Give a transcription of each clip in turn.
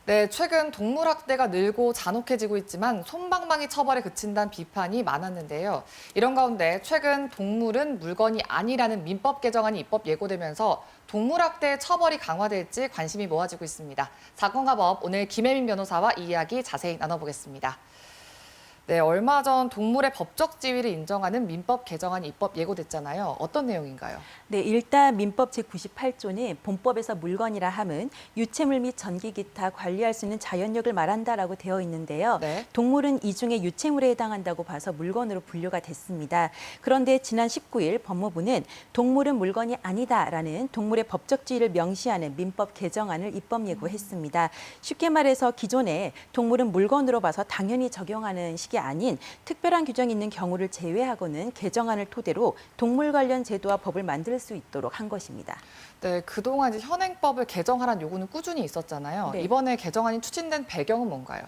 네, 최근 동물학대가 늘고 잔혹해지고 있지만 솜방망이 처벌에 그친다는 비판이 많았는데요. 이런 가운데 최근 동물은 물건이 아니라는 민법 개정안이 입법 예고되면서 동물학대 처벌이 강화될지 관심이 모아지고 있습니다. 사건과 법, 오늘 김혜민 변호사와 이 이야기 자세히 나눠보겠습니다. 네, 얼마 전 동물의 법적 지위를 인정하는 민법 개정안이 입법 예고됐잖아요. 어떤 내용인가요? 네, 일단 민법 제98조는 본법에서 물건이라 함은 유체물 및 전기 기타 관리할 수 있는 자연력을 말한다라고 되어 있는데요. 네. 동물은 이 중에 유체물에 해당한다고 봐서 물건으로 분류가 됐습니다. 그런데 지난 19일 법무부는 동물은 물건이 아니다라는 동물의 법적 지위를 명시하는 민법 개정안을 입법 예고했습니다. 쉽게 말해서 기존에 동물은 물건으로 봐서 당연히 적용하는 식이 아닌 특별한 규정이 있는 경우를 제외하고는 개정안을 토대로 동물 관련 제도와 법을 만들 수 있도록 한 것입니다. 네, 그동안 이제 현행법을 개정하라는 요구는 꾸준히 있었잖아요. 네. 이번에 개정안이 추진된 배경은 뭔가요?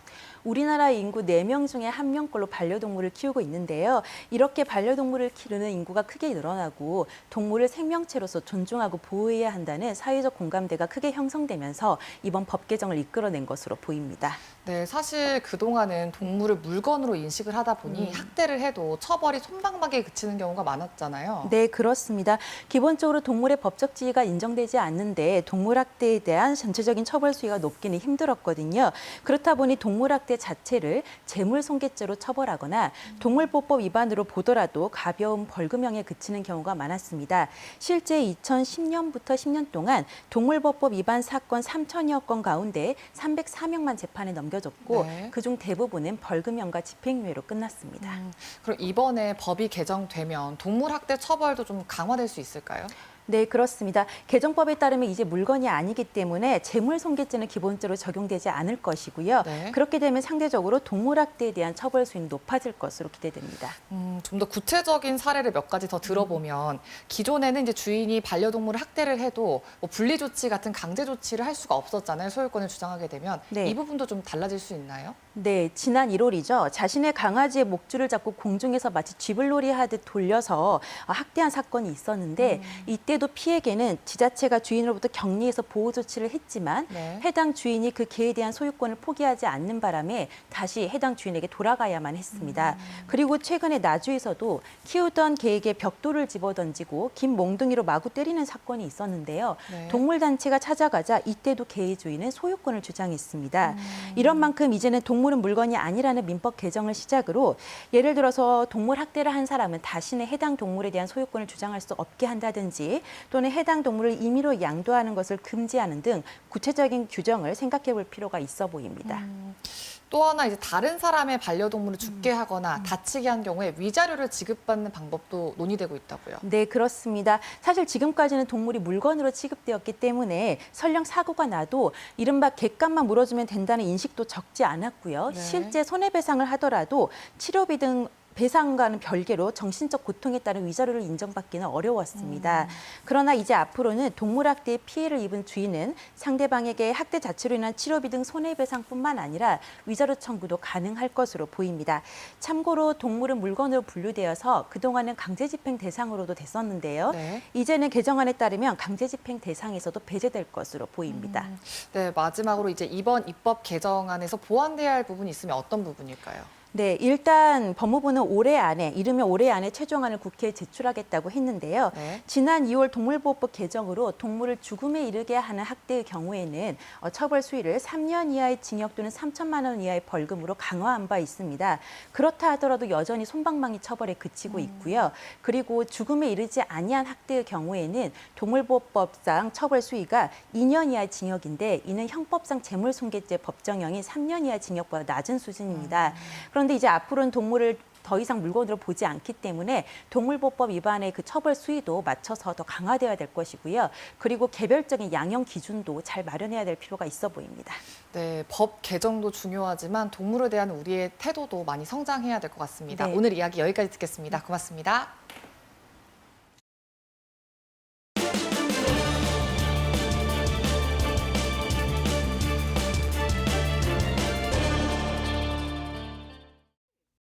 우리나라 인구 4명 중에 1명꼴로 반려동물을 키우고 있는데요. 이렇게 반려동물을 기르는 인구가 크게 늘어나고 동물을 생명체로서 존중하고 보호해야 한다는 사회적 공감대가 크게 형성되면서 이번 법 개정을 이끌어낸 것으로 보입니다. 네, 사실 그동안은 동물을 물건으로 인식을 하다 보니 학대를 해도 처벌이 솜방망이에 그치는 경우가 많았잖아요. 네, 그렇습니다. 기본적으로 동물의 법적 지위가 인정되지 않는데 동물학대에 대한 전체적인 처벌 수위가 높기는 힘들었거든요. 그렇다 보니 동물학대 자체를 재물손괴죄로 처벌하거나 동물보호법 위반으로 보더라도 가벼운 벌금형에 그치는 경우가 많았습니다. 실제 2010년부터 10년 동안 동물보호법 위반 사건 3천여 건 가운데 304명만 재판에 넘겨졌고 네. 그중 대부분은 벌금형과 집행유예로 끝났습니다. 그럼 이번에 법이 개정되면 동물학대 처벌도 좀 강화될 수 있을까요? 네, 그렇습니다. 개정법에 따르면 이제 물건이 아니기 때문에 재물손괴죄는 기본적으로 적용되지 않을 것이고요. 네. 그렇게 되면 상대적으로 동물학대에 대한 처벌 수위는 높아질 것으로 기대됩니다. 좀 더 구체적인 사례를 몇 가지 더 들어보면 기존에는 이제 주인이 반려동물을 학대를 해도 뭐 분리조치 같은 강제 조치를 할 수가 없었잖아요. 소유권을 주장하게 되면 네. 이 부분도 좀 달라질 수 있나요? 네, 지난 1월이죠. 자신의 강아지의 목줄을 잡고 공중에서 마치 쥐불놀이 하듯 돌려서 학대한 사건이 있었는데 이때도 피해개는 지자체가 주인으로부터 격리해서 보호 조치를 했지만 네. 해당 주인이 그 개에 대한 소유권을 포기하지 않는 바람에 다시 해당 주인에게 돌아가야만 했습니다. 그리고 최근에 나주에서도 키우던 개에게 벽돌을 집어던지고 긴 몽둥이로 마구 때리는 사건이 있었는데요. 네. 동물단체가 찾아가자 이때도 개의 주인은 소유권을 주장했습니다. 이런 만큼 이제는 동물은 물건이 아니라는 민법 개정을 시작으로 예를 들어서 동물 학대를 한 사람은 다시는 해당 동물에 대한 소유권을 주장할 수 없게 한다든지 또는 해당 동물을 임의로 양도하는 것을 금지하는 등 구체적인 규정을 생각해 볼 필요가 있어 보입니다. 또 하나 이제 다른 사람의 반려동물을 죽게 하거나 다치게 한 경우에 위자료를 지급받는 방법도 논의되고 있다고요. 네, 그렇습니다. 사실 지금까지는 동물이 물건으로 취급되었기 때문에 설령 사고가 나도 이른바 객값만 물어주면 된다는 인식도 적지 않았고요. 네. 실제 손해배상을 하더라도 치료비 등 배상과는 별개로 정신적 고통에 따른 위자료를 인정받기는 어려웠습니다. 그러나 이제 앞으로는 동물학대의 피해를 입은 주인은 상대방에게 학대 자체로 인한 치료비 등 손해배상뿐만 아니라 위자료 청구도 가능할 것으로 보입니다. 참고로 동물은 물건으로 분류되어서 그동안은 강제집행 대상으로도 됐었는데요. 네. 이제는 개정안에 따르면 강제집행 대상에서도 배제될 것으로 보입니다. 네, 마지막으로 이제 이번 입법 개정안에서 보완돼야 할 부분이 있으면 어떤 부분일까요? 네, 일단 법무부는 올해 안에, 이르면 올해 안에 최종안을 국회에 제출하겠다고 했는데요. 네. 지난 2월 동물보호법 개정으로 동물을 죽음에 이르게 하는 학대의 경우에는 처벌 수위를 3년 이하의 징역 또는 3천만 원 이하의 벌금으로 강화한 바 있습니다. 그렇다 하더라도 여전히 솜방망이 처벌에 그치고 있고요. 그리고 죽음에 이르지 아니한 학대의 경우에는 동물보호법상 처벌 수위가 2년 이하의 징역인데 이는 형법상 재물손괴죄 법정형이 3년 이하의 징역보다 낮은 수준입니다. 그런데 이제 앞으로는 동물을 더 이상 물건으로 보지 않기 때문에 동물보호법 위반의 그 처벌 수위도 맞춰서 더 강화되어야 될 것이고요. 그리고 개별적인 양형 기준도 잘 마련해야 될 필요가 있어 보입니다. 네, 법 개정도 중요하지만 동물에 대한 우리의 태도도 많이 성장해야 될 것 같습니다. 네. 오늘 이야기 여기까지 듣겠습니다. 고맙습니다.